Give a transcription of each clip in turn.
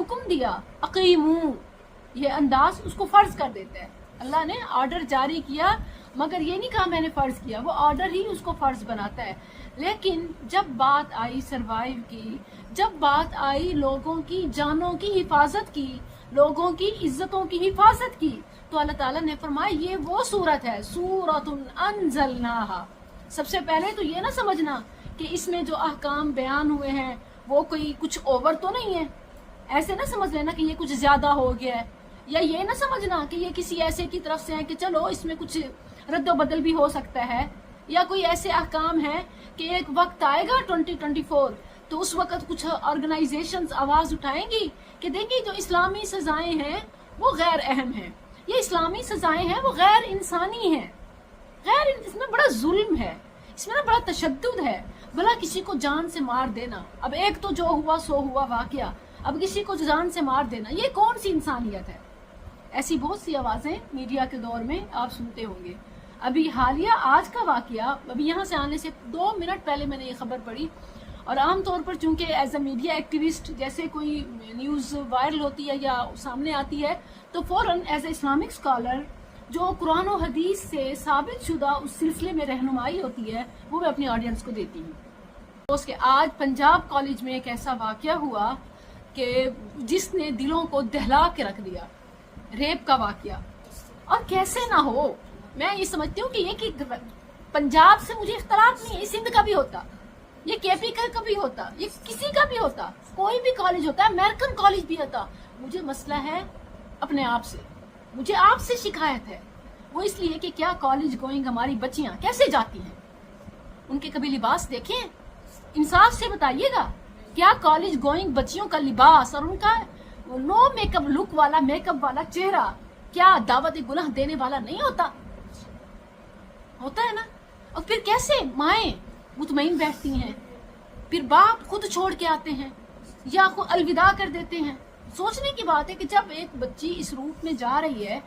حکم دیا اقیمو، یہ انداز اس کو فرض کر دیتا ہے. اللہ نے آرڈر جاری کیا مگر یہ نہیں کہا میں نے فرض کیا، وہ آرڈر ہی اس کو فرض بناتا ہے. لیکن جب بات آئی سروائیو کی، جب بات آئی لوگوں کی جانوں کی حفاظت کی، لوگوں کی عزتوں کی حفاظت کی، تو اللہ تعالیٰ نے فرمایا یہ وہ صورت ہے سورۃ انزلناہا. سب سے پہلے تو یہ نہ سمجھنا کہ اس میں جو احکام بیان ہوئے ہیں وہ کوئی کچھ اوور تو نہیں ہے، ایسے نہ سمجھ لینا کہ یہ کچھ زیادہ ہو گیا ہے، یا یہ نہ سمجھنا کہ یہ کسی ایسے کی طرف سے ہے کہ چلو اس میں کچھ رد و بدل بھی ہو سکتا ہے، یا کوئی ایسے احکام ہیں کہ ایک وقت آئے گا 2024 تو اس وقت کچھ آرگنائزیشنز آواز اٹھائیں گی کہ دیکھیں جو اسلامی سزائیں ہیں وہ غیر اہم ہیں، یہ اسلامی سزائیں ہیں وہ غیر انسانی ہیں، اس میں بڑا ظلم ہے، اس میں نا بڑا تشدد ہے، بھلا کسی کو جان سے مار دینا. اب ایک تو جو ہوا سو ہوا واقعہ، اب کسی کو جان سے مار دینا یہ کون سی انسانیت ہے؟ ایسی بہت سی آوازیں میڈیا کے دور میں آپ سنتے ہوں گے. ابھی حالیہ آج کا واقعہ، ابھی یہاں سے آنے سے 2 منٹ پہلے میں نے یہ خبر پڑھی، اور عام طور پر چونکہ ایز اے میڈیا ایکٹیوسٹ جیسے کوئی نیوز وائرل ہوتی ہے یا سامنے آتی ہے تو فوراً ایز اے اسلامک اسکالر جو قرآن و حدیث سے ثابت شدہ اس سلسلے میں رہنمائی ہوتی ہے وہ میں اپنی آڈینس کو دیتی ہوں. اس کے آج پنجاب کالج میں ایک ایسا واقعہ ہوا کہ جس نے دلوں کو دہلا کے رکھ دیا، ریپ کا واقعہ. اور کیسے نہ ہو، میں یہ سمجھتی ہوں کہ یہ کہ پنجاب سے مجھے اختلاف نہیں ہے، یہ سندھ کا بھی ہوتا، یہ کے پی کا بھی ہوتا، یہ کسی کا بھی ہوتا، کوئی بھی کالج ہوتا ہے، امریکن کالج بھی ہوتا. مجھے مسئلہ ہے اپنے آپ سے، مجھے آپ سے شکایت ہے. وہ اس لیے کہ کیا کالج گوئنگ ہماری بچیاں کیسے جاتی ہیں، ان کے کبھی لباس دیکھیں؟ انصاف سے بتائیے گا، کیا کالج گوئنگ بچیوں کا لباس اور ان کا نو میک اپ لک والا میک اپ والا چہرہ کیا دعوت گناہ دینے والا نہیں ہوتا ہے نا؟ اور پھر کیسے مائیں مطمئن بیٹھتی ہیں، پھر باپ خود چھوڑ کے آتے ہیں یا خود الوداع کر دیتے ہیں. سوچنے کی بات ہے کہ جب ایک بچی اس روٹ میں جا رہی ہے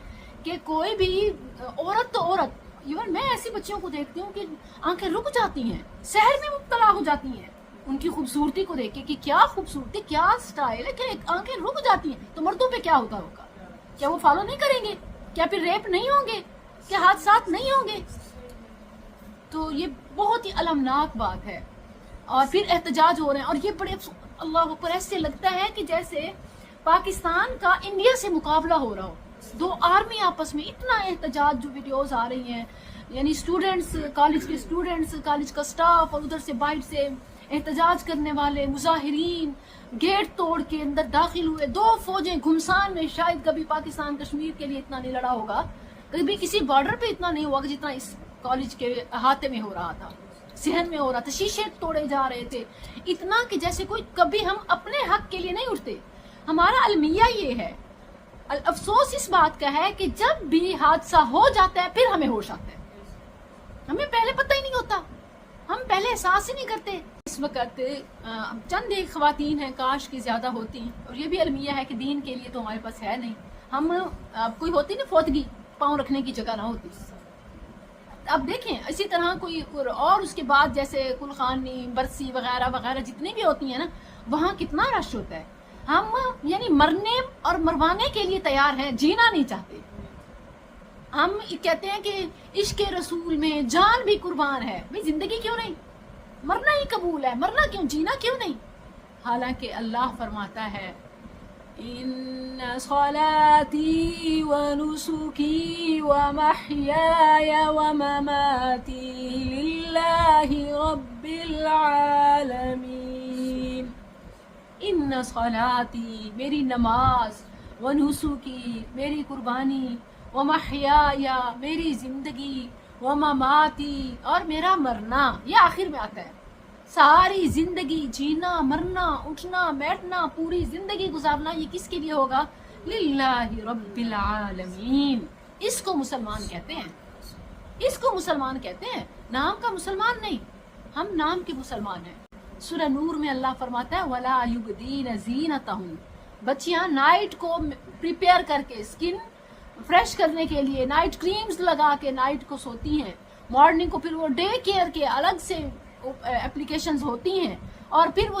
کہ کوئی بھی عورت تو عورت، ایون میں ایسی بچیوں کو دیکھتی ہوں کہ آنکھیں رک جاتی ہیں، سحر میں مبتلا ہو جاتی ہیں ان کی خوبصورتی کو دیکھ کے کہ کیا خوبصورتی، کیا سٹائل ہے، کہ آنکھیں رک جاتی ہیں. تو مردوں پہ کیا ہوتا ہوگا؟ کیا وہ فالو نہیں کریں گے؟ کیا پھر ریپ نہیں ہوں گے؟ کیا حادثات نہیں ہوں گے؟ تو یہ بہت ہی المناک بات ہے. اور پھر احتجاج ہو رہے ہیں، اور یہ بڑے اللہ اکبر، ایسے لگتا ہے کہ جیسے پاکستان کا انڈیا سے مقابلہ ہو رہا ہو، دو آرمی آپس میں. اتنا احتجاج جو ویڈیوز آ رہی ہیں، یعنی اسٹوڈنٹس، کالج کے اسٹوڈنٹس، کالج کا سٹاف، اور ادھر سے باہر سے احتجاج کرنے والے مظاہرین گیٹ توڑ کے اندر داخل ہوئے. 2 فوجیں گھمسان میں، شاید کبھی پاکستان کشمیر کے لیے اتنا نہیں لڑا ہوگا، کبھی کسی بارڈر پہ اتنا نہیں ہوا جتنا اس کالج کے احاطے میں ہو رہا تھا، صحن میں ہو رہا تھا. شیشے توڑے جا رہے تھے، اتنا کہ جیسے کوئی کبھی ہم اپنے حق کے لیے نہیں اٹھتے. ہمارا المیہ یہ ہے، افسوس اس بات کا ہے کہ جب بھی حادثہ ہو جاتا ہے پھر ہمیں ہوش آتا ہے، ہمیں پہلے پتہ ہی نہیں ہوتا، ہم پہلے احساس ہی نہیں کرتے. اس وقت چند ایک خواتین ہیں، کاش کی زیادہ ہوتی، اور یہ بھی المیہ ہے کہ دین کے لیے تو ہمارے پاس ہے نہیں. ہم کوئی ہوتی نا فوتگی، پاؤں رکھنے کی جگہ نہ ہوتی. اب دیکھیں اسی طرح کوئی اور اس کے بعد جیسے کلخانی، برسی وغیرہ وغیرہ جتنی بھی ہوتی ہیں نا، وہاں کتنا رش ہوتا ہے. ہم یعنی مرنے اور مروانے کے لیے تیار ہیں، جینا نہیں چاہتے. ہم کہتے ہیں کہ عشق رسول میں جان بھی قربان ہے. بھئی زندگی کیوں نہیں؟ مرنا ہی قبول ہے، مرنا کیوں، جینا کیوں نہیں؟ حالانکہ اللہ فرماتا ہے ان صلاتی ونسکی ومحیای ومماتی للہ رب العالمین. ان صلاتی، میری نماز، ونسکی، میری قربانی، ومحیای، میری زندگی، ومماتی، اور میرا مرنا. یہ آخر میں آتا ہے، ساری زندگی جینا، مرنا، اٹھنا بیٹھنا، پوری زندگی گزارنا، یہ کس کے لیے ہوگا؟ للہ رب العالمین. اس کو مسلمان کہتے ہیں، اس کو مسلمان کہتے ہیں. نام کا مسلمان نہیں، ہم نام کے مسلمان ہیں. سورہ نور میں اللہ فرماتا ہے وَلَا يُبْدِينَ زِينَتَهُنَّ. بچیاں نائٹ کو پریپیئر کر کے، سکن فریش کرنے کے لیے نائٹ کریمز لگا کے نائٹ کو سوتی ہیں. مارننگ کو پھر وہ ڈے کیئر کے الگ سے اپلیکیشنز ہوتی ہیں، اور پھر وہ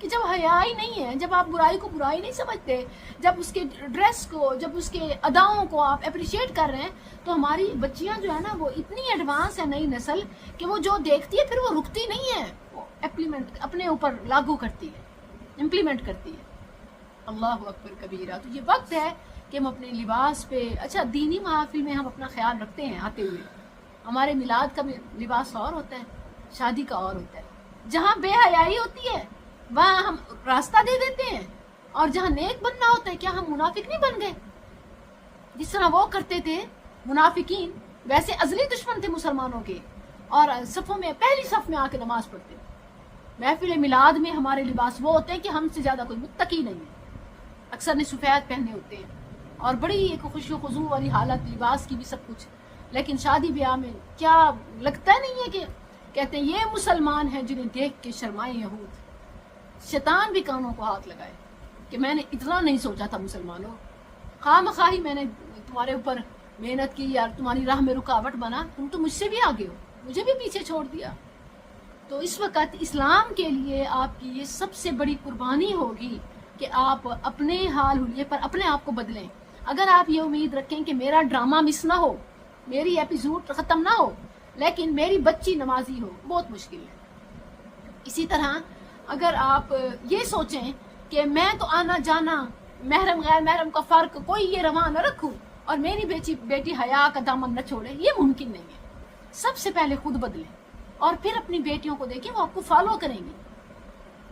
کہ جب حیا ہی نہیں ہے، جب آپ برائی کو برائی نہیں سمجھتے، جب اس کے ڈریس کو، جب اس کے اداؤں کو آپ اپریشیٹ کر رہے ہیں، تو ہماری بچیاں جو ہے نا وہ اتنی ایڈوانس ہے نئی نسل کہ وہ جو دیکھتی ہے پھر وہ رکتی نہیں ہے، وہ اپلیمنٹ اپنے اوپر لاگو کرتی ہے، امپلیمنٹ کرتی ہے۔ اللہ اکبر کبیرہ۔ تو یہ وقت ہے کہ ہم اپنے لباس پہ، اچھا دینی محافل میں ہم اپنا خیال رکھتے ہیں آتے ہوئے، ہمارے میلاد کا لباس اور ہوتا ہے، شادی کا اور ہوتا ہے، جہاں بے حیائی ہوتی ہے وہاں ہم راستہ دے دیتے ہیں، اور جہاں نیک بننا ہوتا ہے کیا ہم منافق نہیں بن گئے؟ جس طرح وہ کرتے تھے منافقین، ویسے ازلی دشمن تھے مسلمانوں کے، اور صفوں میں پہلی صف میں آ کے نماز پڑھتے۔ محفل میلاد میں ہمارے لباس وہ ہوتے ہیں کہ ہم سے زیادہ کوئی متقی نہیں ہے، اکثر نے سفید پہنے ہوتے ہیں، اور بڑی ایک خوشی و خضوع والی حالت، لباس کی بھی سب کچھ، لیکن شادی بیاہ میں کیا لگتا نہیں ہے کہ کہتے ہیں یہ مسلمان ہیں جنہیں دیکھ کے شرمائے یہود۔ شیطان بھی کانوں کو ہاتھ لگائے کہ میں نے اتنا نہیں سوچا تھا مسلمانوں، خواہ مخواہی میں نے تمہارے اوپر محنت کی یا تمہاری راہ میں رکاوٹ بنا، تم تو مجھ سے بھی آگے ہو، مجھے بھی پیچھے چھوڑ دیا۔ تو اس وقت اسلام کے لیے آپ کی یہ سب سے بڑی قربانی ہوگی کہ آپ اپنے حال حلیے پر اپنے آپ کو بدلیں۔ اگر آپ یہ امید رکھیں کہ میرا ڈرامہ مس نہ ہو، میری ایپیسوڈ ختم نہ ہو، لیکن میری بچی نمازی ہو، بہت مشکل ہے۔ اسی طرح اگر آپ یہ سوچیں کہ میں تو آنا جانا، محرم غیر محرم کا فرق کوئی یہ رواں نہ رکھوں، اور میری بیٹی حیا کا دامن نہ چھوڑے، یہ ممکن نہیں ہے۔ سب سے پہلے خود بدلیں، اور پھر اپنی بیٹیوں کو دیکھیں، وہ آپ کو فالو کریں گی۔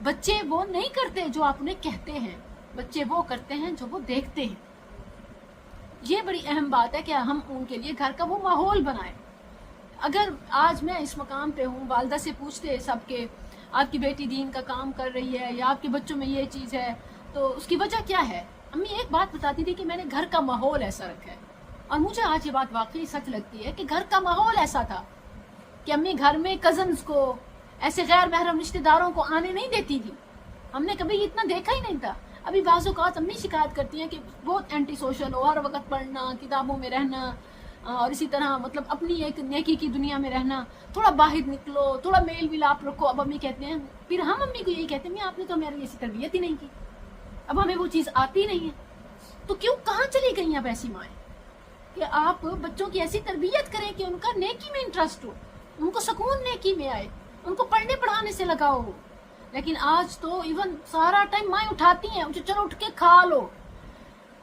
بچے وہ نہیں کرتے جو آپ انہیں کہتے ہیں، بچے وہ کرتے ہیں جو وہ دیکھتے ہیں۔ یہ بڑی اہم بات ہے کہ ہم ان کے لیے گھر کا وہ ماحول بنائیں۔ اگر آج میں اس مقام پہ ہوں، والدہ سے پوچھتے سب کے آپ کی بیٹی دین کا کام کر رہی ہے یا آپ کے بچوں میں یہ چیز ہے، تو اس کی وجہ کیا ہے؟ امی ایک بات بتاتی تھی کہ میں نے گھر کا ماحول ایسا رکھا ہے، اور مجھے آج یہ بات واقعی سچ لگتی ہے کہ گھر کا ماحول ایسا تھا کہ امی گھر میں کزنز کو، ایسے غیر محرم رشتہ داروں کو آنے نہیں دیتی تھی۔ ہم نے کبھی اتنا دیکھا ہی نہیں تھا۔ ابھی بعض اوقات امی شکایت کرتی ہیں کہ بہت اینٹی سوشل ہو، ہر وقت پڑھنا، کتابوں میں رہنا، اور اسی طرح مطلب اپنی ایک نیکی کی دنیا میں رہنا، تھوڑا باہر نکلو، تھوڑا میل ملاپ رکھو۔ اب امی کہتے ہیں، پھر ہم امی کو یہی کہتے ہیں، آپ نے تو ہماری ایسی تربیت ہی نہیں کی، اب ہمیں وہ چیز آتی نہیں ہے۔ تو کیوں کہاں چلی گئی اب ایسی مائیں کہ آپ بچوں کی ایسی تربیت کریں کہ ان کا نیکی میں انٹرسٹ ہو، ان کو سکون نیکی میں آئے، ان کو پڑھنے پڑھانے سے لگاؤ ہو۔ لیکن آج تو ایون سارا ٹائم مائیں اٹھاتی ہیں، چلو اٹھ کے کھا لو۔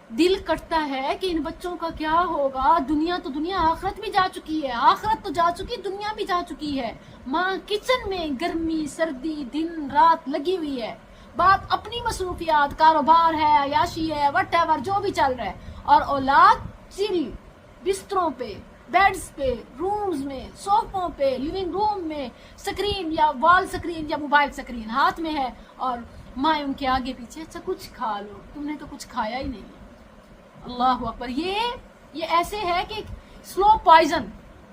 دل کٹتا ہے کہ ان بچوں کا کیا ہوگا۔ دنیا تو دنیا، آخرت بھی جا چکی ہے، آخرت تو جا چکی، دنیا بھی جا چکی ہے۔ ماں کچن میں گرمی سردی دن رات لگی ہوئی ہے، باپ اپنی مصروفیات، کاروبار ہے، عیاشی ہے، وٹ ایور جو بھی چل رہا ہے، اور اولاد چل بستروں پہ، بیڈز پہ، رومز میں، صوفوں پہ، لیونگ روم میں، سکرین یا وال سکرین یا موبائل سکرین ہاتھ میں ہے، اور ماں ان کے آگے پیچھے، اچھا کچھ کھا لو، تم نے تو کچھ کھایا ہی نہیں ہے۔ اللہ اکبر۔ یہ ایسے ہے کہ سلو پوائزن،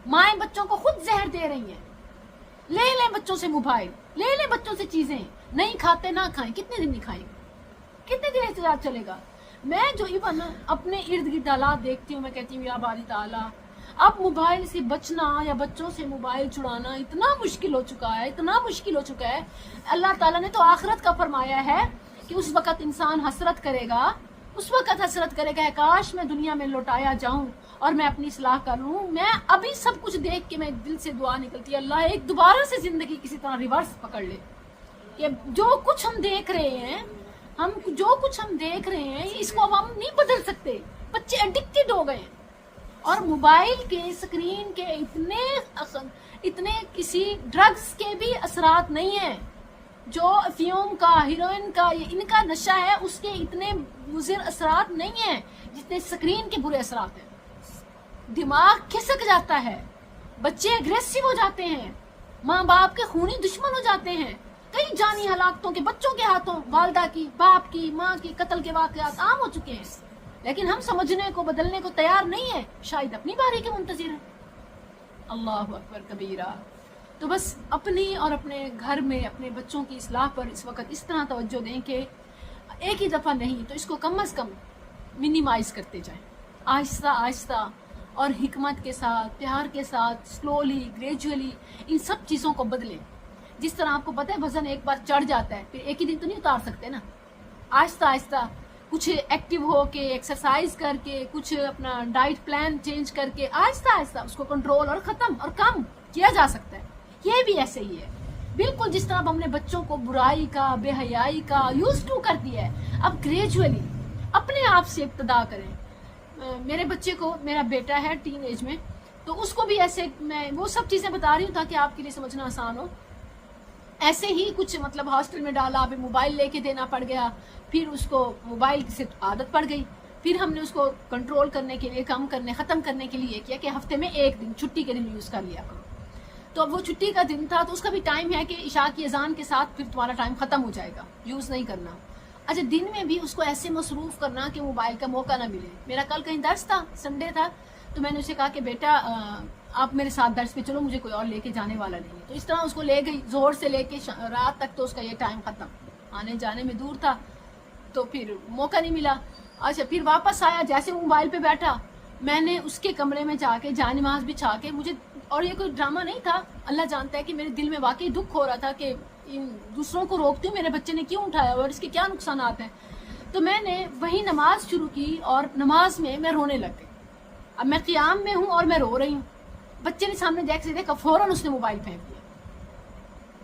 مائیں بچوں کو خود زہر دے رہی ہیں۔ لے لیں بچوں سے موبائل، لے لیں بچوں سے چیزیں، نہیں کھاتے نہ کھائیں، کتنے دن نہیں کھائیں گے، کتنے دن احتجاج چلے گا؟ میں جو ایون اپنے ارد گرد حالات دیکھتی ہوں، میں کہتی ہوں یا باری تعالیٰ، اب موبائل سے بچنا یا بچوں سے موبائل چھڑانا اتنا مشکل ہو چکا ہے، اتنا مشکل ہو چکا ہے۔ اللہ تعالیٰ نے تو آخرت کا فرمایا ہے کہ اس وقت انسان حسرت کرے گا، اس وقت حسرت کرے گا، کاش میں دنیا میں لوٹایا جاؤں اور میں اپنی اصلاح کروں۔ میں ابھی سب کچھ دیکھ کے میں دل سے دعا نکلتی ہے، اللہ ایک دوبارہ سے زندگی کسی طرح ریورس پکڑ لے، کہ جو کچھ ہم دیکھ رہے ہیں، اس کو اب ہم نہیں بدل سکتے۔ بچے ایڈکٹڈ ہو گئے ہیں، اور موبائل کے سکرین کے اتنے کسی ڈرگز کے بھی اثرات نہیں ہیں، جو افیوم کا، ہیروئن کا، ان کا نشہ ہے، اس کے اتنے مضر اثرات نہیں ہیں جتنے سکرین کے برے اثرات ہیں۔ دماغ کھسک جاتا ہے، بچے اگریسو ہو جاتے ہیں، ماں باپ کے خونی دشمن ہو جاتے ہیں۔ کئی جانی ہلاکتوں کے بچوں کے ہاتھوں، والدہ کی، باپ کی، ماں کی قتل کے واقعات عام ہو چکے ہیں، لیکن ہم سمجھنے کو، بدلنے کو تیار نہیں ہیں، شاید اپنی باری کے منتظر ہیں۔ اللہ اکبر کبیرہ۔ تو بس اپنی اور اپنے گھر میں اپنے بچوں کی اصلاح پر اس وقت اس طرح توجہ دیں کہ ایک ہی دفعہ نہیں تو اس کو کم از کم منیمائز کرتے جائیں، آہستہ آہستہ اور حکمت کے ساتھ، پیار کے ساتھ، سلولی، گریجولی ان سب چیزوں کو بدلیں۔ جس طرح آپ کو پتہ ہے وزن ایک بار چڑھ جاتا ہے پھر ایک ہی دن تو نہیں اتار سکتے نا، آہستہ آہستہ کچھ ایکٹیو ہو کے ایکسرسائز کر کے کچھ اپنا ڈائٹ پلان چینج کر کے آہستہ آہستہ اس کو کنٹرول اور ختم اور کم کیا جا سکتا ہے۔ یہ بھی ایسے ہی ہے بالکل جس طرح ہم نے بچوں کو برائی کا، بے حیائی کا یوز ٹو کر دیا ہے، اب گریجولی اپنے آپ سے ابتدا کریں۔ میرے بچے کو، میرا بیٹا ہے ٹین ایج میں، تو اس کو بھی ایسے میں وہ سب چیزیں بتا رہی ہوں تاکہ آپ کے لیے سمجھنا آسان ہو۔ ایسے ہی کچھ مطلب ہاسٹل میں ڈالا، پھر موبائل لے کے دینا پڑ گیا، پھر اس کو موبائل سے عادت پڑ گئی، پھر ہم نے اس کو کنٹرول کرنے کے لیے، ختم کرنے کے لیے کیا کہ ہفتے میں ایک دن چھٹی کے دن یوز کر لیا کرو۔ تو اب وہ چھٹی کا دن تھا تو اس کا بھی ٹائم ہے کہ عشاء کی اذان کے ساتھ پھر تمہارا ٹائم ختم ہو جائے گا، یوز نہیں کرنا۔ اچھا دن میں بھی اس کو ایسے مصروف کرنا کہ موبائل کا موقع نہ ملے۔ میرا کل کہیں درس تھا، سنڈے تھا، تو میں نے اسے کہا کہ بیٹا آپ میرے ساتھ درس پہ چلو، مجھے کوئی اور لے کے جانے والا نہیں ہے۔ تو اس طرح اس کو لے گئی، زور سے لے کے رات تک، تو اس کا یہ ٹائم ختم، آنے جانے میں دور تھا تو پھر موقع نہیں ملا۔ اچھا پھر واپس آیا، جیسے موبائل پہ بیٹھا، میں نے اس کے کمرے میں جا کے جائے نماز بچھا کے، مجھے اور یہ کوئی ڈرامہ نہیں تھا، اللہ جانتا ہے کہ میرے دل میں واقعی دکھ ہو رہا تھا کہ دوسروں کو روکتی ہوں، میرے بچے نے کیوں اٹھایا اور اس کے کیا نقصانات ہیں۔ تو میں نے وہی نماز شروع کی اور نماز میں رونے لگ گئی۔ اب میں قیام میں ہوں اور میں رو رہی ہوں، بچے نے سامنے دیکھا فوراً اس نے موبائل پھینک دیا۔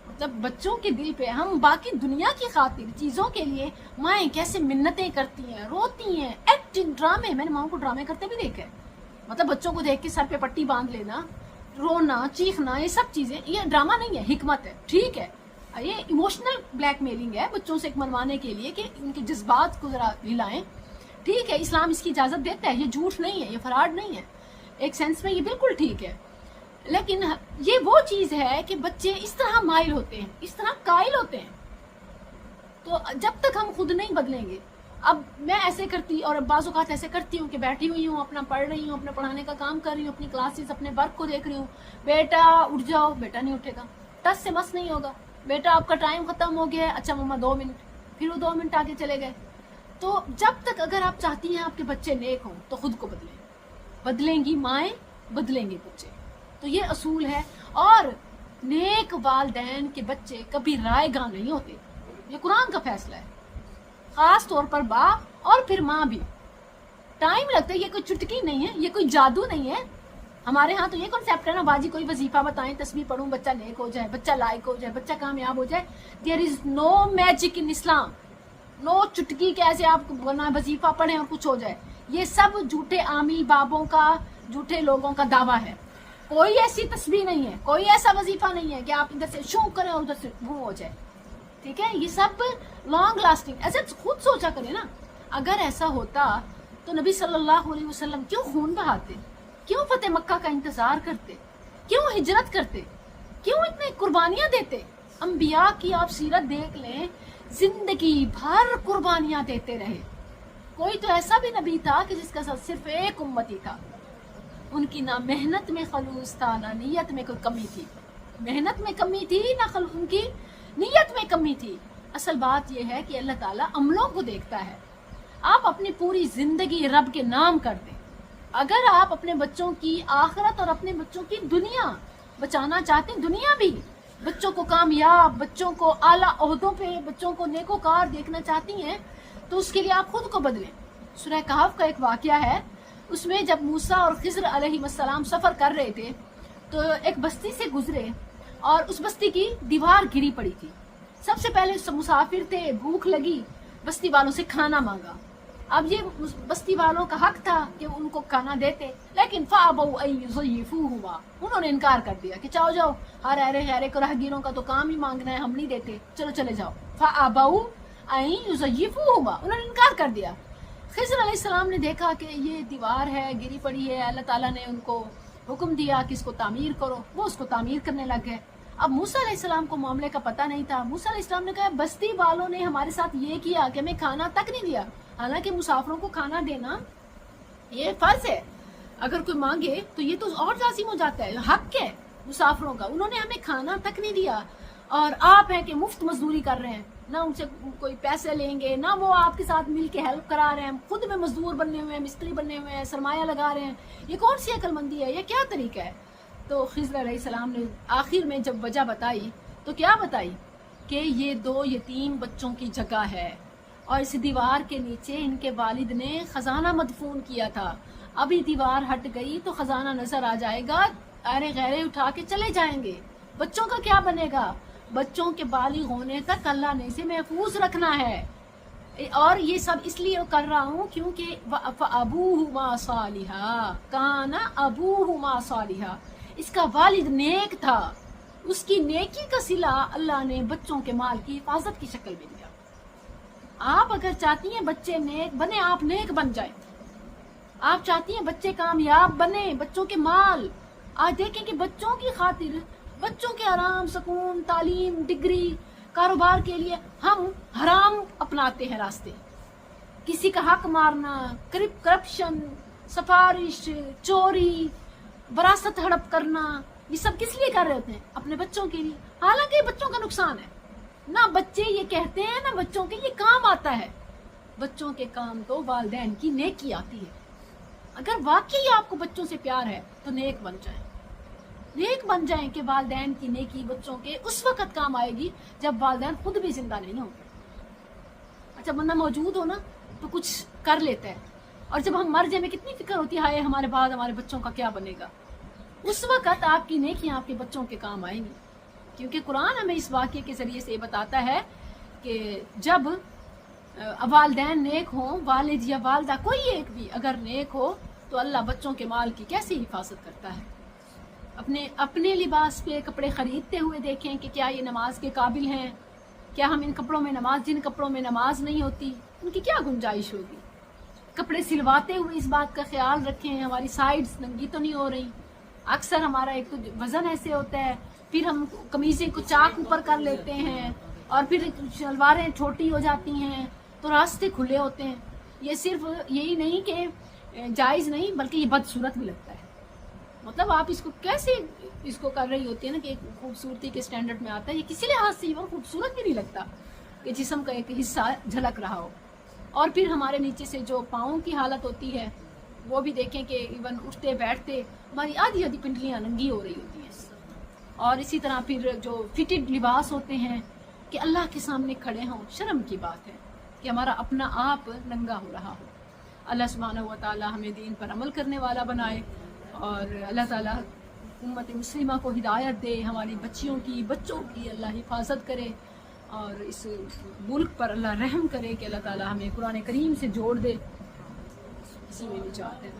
مطلب بچوں کے دل پہ ہم باقی دنیا کی خاطر چیزوں کے لیے مائیں کیسے منتیں کرتی ہیں، روتی ہیں، ایکٹنگ، ڈرامے، میں نے ماؤں کو ڈرامے کرتے بھی دیکھے، مطلب بچوں کو دیکھ کے سر پہ پٹی باندھ لینا، رونا، چیخنا، یہ سب چیزیں، یہ ڈرامہ نہیں ہے، حکمت ہے، ٹھیک ہے، یہ ایموشنل بلیک میلنگ ہے بچوں سے منوانے کے لیے کہ ان کے جذبات کو ذرا ہلائیں، ٹھیک ہے، اسلام اس کی اجازت دیتا ہے، یہ جھوٹ نہیں ہے، یہ فراڈ نہیں ہے، ایک سینس میں یہ بالکل ٹھیک ہے۔ لیکن یہ وہ چیز ہے کہ بچے اس طرح مائل ہوتے ہیں، اس طرح قائل ہوتے ہیں، تو جب تک ہم خود نہیں بدلیں گے۔ اب میں ایسے کرتی اور بعض اوقات ایسے کرتی ہوں کہ بیٹھی ہوئی ہوں، اپنا پڑھ رہی ہوں، اپنا پڑھانے کا کام کر رہی ہوں، اپنی کلاسز، اپنے ورک کو دیکھ رہی ہوں، بیٹا اٹھ جاؤ، بیٹا نہیں اٹھے گا، ٹس سے مس نہیں ہوگا، بیٹا آپ کا ٹائم ختم ہو گیا ہے، اچھا مما 2 منٹ، پھر وہ 2 منٹ آگے چلے گئے۔ تو جب تک اگر آپ چاہتی ہیں آپ کے بچے نیک ہوں تو خود کو بدلیں، بدلیں گی مائیں، بدلیں گے بچے، تو یہ اصول ہے۔ اور نیک والدین کے بچے کبھی رائے گاں نہیں ہوتے، یہ قرآن کا فیصلہ ہے، خاص طور پر باپ اور پھر ماں بھی۔ ٹائم لگتا ہے، یہ کوئی چٹکی نہیں ہے، یہ کوئی جادو نہیں ہے۔ ہمارے ہاں تو یہ کنسیپٹ ہے نا، باجی کوئی وظیفہ بتائیں، تسبیح پڑھوں، بچہ نیک ہو جائے، بچہ لائق ہو جائے، بچہ کامیاب ہو جائے۔ دیر از نو میجک ان اسلام، نو چٹکی کہ ایسے آپ وظیفہ پڑھیں اور کچھ ہو جائے۔ یہ سب جھوٹے عامی بابوں کا، جھوٹے لوگوں کا دعویٰ ہے۔ کوئی ایسی تسبیح نہیں ہے، کوئی ایسا وظیفہ نہیں ہے کہ آپ ادھر سے شو کریں اور ادھر سے وہ ہو جائے، ٹھیک ہے، یہ سب لانگ لاسٹنگ۔ ایسے خود سوچا کریں نا، اگر ایسا ہوتا تو نبی صلی اللہ علیہ وسلم کیوں خون بہاتے، کیوں فتح مکہ کا انتظار کرتے، کیوں ہجرت کرتے، کیوں اتنے قربانیاں دیتے؟ انبیاء کی آپ سیرت دیکھ لیں، زندگی بھر قربانیاں دیتے رہے۔ کوئی تو ایسا بھی نبی تھا کہ جس کا صرف ایک امتی تھا، ان کی نہ محنت میں خلوص تھا، نہ نیت میں کوئی کمی تھی، محنت میں کمی تھی، نہ ان کی نیت میں کمی تھی۔ اصل بات یہ ہے کہ اللہ تعالیٰ عملوں کو دیکھتا ہے۔ آپ اپنی پوری زندگی رب کے نام کر دیں، اگر آپ اپنے بچوں کی آخرت اور اپنے بچوں کی دنیا بچانا چاہتے ہیں، دنیا بھی، بچوں کو کامیاب، بچوں کو اعلیٰ عہدوں پہ، بچوں کو نیکوکار دیکھنا چاہتی ہیں، تو اس کے لیے آپ خود کو بدلیں۔ سورہ کہف کا ایک واقعہ ہے، اس میں جب موسیٰ اور خضر علیہ السلام سفر کر رہے تھے تو ایک بستی سے گزرے اور اس بستی کی دیوار گری پڑی تھی۔ سب سے پہلے مسافر تھے، بھوک لگی، بستی والوں سے کھانا مانگا۔ اب یہ بستی والوں کا حق تھا کہ ان کو کھانا دیتے، لیکن فَأَبَوْا أَن يُضَيِّفُوهُمَا، انہوں نے انکار کر دیا کہ چاؤ جاؤ، ہر ایرے کو راہگیروں کا تو کام ہی مانگنا ہے، ہم نہیں دیتے، چلو چلے جاؤ۔ فَأَبَوْا أَن يُضَيِّفُوهُمَا، انہوں نے انکار کر دیا۔ خضر علیہ السلام نے دیکھا کہ یہ دیوار ہے، گری پڑی ہے، اللہ تعالیٰ نے ان کو حکم دیا کہ اس کو تعمیر کرو، وہ اس کو تعمیر کرنے لگ گئے۔ اب موسیٰ علیہ السلام کو معاملے کا پتہ نہیں تھا۔ موسیٰ علیہ السلام نے کہا بستی والوں نے ہمارے ساتھ یہ کیا کہ ہمیں کھانا تک نہیں دیا، حالانکہ مسافروں کو کھانا دینا یہ فرض ہے، اگر کوئی مانگے تو یہ تو اور لازم ہو جاتا ہے، حق ہے مسافروں کا، انہوں نے ہمیں کھانا تک نہیں دیا، اور آپ ہیں کہ مفت مزدوری کر رہے ہیں، نہ ان سے کوئی پیسے لیں گے، نہ وہ آپ کے ساتھ مل کے ہیلپ کرا رہے ہیں، خود میں مزدور بننے ہوئے ہیں، مستری بننے ہوئے ہیں، سرمایہ لگا رہے ہیں، یہ کون سی عقل مندی ہے، یہ کیا طریقہ ہے؟ تو خضر علیہ السلام نے آخر میں جب وجہ بتائی تو کیا بتائی کہ یہ 2 یتیم بچوں کی جگہ ہے اور اس دیوار کے نیچے ان کے والد نے خزانہ مدفون کیا تھا، ابھی دیوار ہٹ گئی تو خزانہ نظر آ جائے گا، ارے غیرے اٹھا کے چلے جائیں گے، بچوں کا کیا بنے گا؟ بچوں کے بالغ ہونے تک اللہ نے اسے محفوظ رکھنا ہے، اور یہ سب اس لیے کر رہا ہوں کیونکہ فَأَبُوهُمَا صَالِحًا كَانَ أَبُوهُمَا صَالِحًا، اس کا والد نیک تھا، اس کی نیکی کا صلہ اللہ نے بچوں کے مال کی حفاظت کی شکل میں دیا۔ آپ اگر چاہتی ہیں بچے نیک بنے، آپ نیک بن جائیں۔ آپ چاہتی ہیں بچے کامیاب بنے، بچوں کے مال، آج دیکھیں کہ بچوں کی خاطر، بچوں کے آرام، سکون، تعلیم، ڈگری، کاروبار کے لیے ہم حرام اپناتے ہیں راستے، کسی کا حق مارنا، کرپشن، سفارش، چوری، وراثت ہڑپ کرنا، یہ سب کس لیے کر رہے ہوتے ہیں؟ اپنے بچوں کے لیے، حالانکہ یہ بچوں کا نقصان ہے۔ نہ بچے یہ کہتے ہیں، نہ بچوں کے یہ کام آتا ہے۔ بچوں کے کام تو والدین کی نیکی آتی ہے۔ اگر واقعی آپ کو بچوں سے پیار ہے تو نیک بن جائیں، نیک بن جائیں کہ والدین کی نیکی بچوں کے اس وقت کام آئے گی جب والدین خود بھی زندہ نہیں ہوں گے۔ اچھا بندہ موجود ہو نا تو کچھ کر لیتا ہے، اور جب ہم مر جائیں میں کتنی فکر ہوتی ہے ہمارے بعد ہمارے بچوں کا کیا بنے گا۔ اس وقت آپ کی نیکیاں آپ کے بچوں کے کام آئیں گی، کیونکہ قرآن ہمیں اس واقعے کے ذریعے سے یہ بتاتا ہے کہ جب والدین نیک ہوں، والد یا والدہ کوئی ایک بھی اگر نیک ہو تو اللہ بچوں کے مال کی کیسی حفاظت کرتا ہے۔ اپنے لباس پہ کپڑے خریدتے ہوئے دیکھیں کہ کیا یہ نماز کے قابل ہیں، کیا ہم ان کپڑوں میں نماز، جن کپڑوں میں نماز نہیں ہوتی ان کی کیا گنجائش ہوگی۔ کپڑے سلواتے ہوئے اس بات کا خیال رکھیں ہماری سائڈز ننگی تو نہیں ہو رہی۔ اکثر ہمارا ایک تو وزن ایسے ہوتا ہے، پھر ہم قمیضیں کو چاک اوپر کر لیتے ہیں اور پھر شلواریں چھوٹی ہو جاتی ہیں تو راستے کھلے ہوتے ہیں۔ یہ صرف یہی نہیں کہ جائز نہیں بلکہ یہ بدصورت بھی لگتا ہے۔ مطلب آپ اس کو کیسے اس کو کر رہی ہوتی ہے نا کہ خوبصورتی کے سٹینڈرڈ میں آتا ہے، یہ کسی لحاظ سے ایون خوبصورت بھی نہیں لگتا کہ جسم کا ایک حصہ جھلک رہا ہو۔ اور پھر ہمارے نیچے سے جو پاؤں کی حالت ہوتی ہے وہ بھی دیکھیں کہ ایون اٹھتے بیٹھتے ہماری آدھی آدھی پنڈلیاں ننگی ہو رہی ہوتی ہیں۔ اور اسی طرح پھر جو فٹڈ لباس ہوتے ہیں کہ اللہ کے سامنے کھڑے ہوں، شرم کی بات ہے کہ ہمارا اپنا آپ ننگا ہو رہا ہو۔ اللہ سبحانہ و تعالی ہمیں دین پر عمل کرنے والا بنائے، اور اللہ تعالی امت مسلمہ کو ہدایت دے، ہماری بچیوں کی، بچوں کی اللہ حفاظت کرے، اور اس ملک پر اللہ رحم کرے کہ اللہ تعالی ہمیں قرآن کریم سے جوڑ دے، اسی میں نجات ہے۔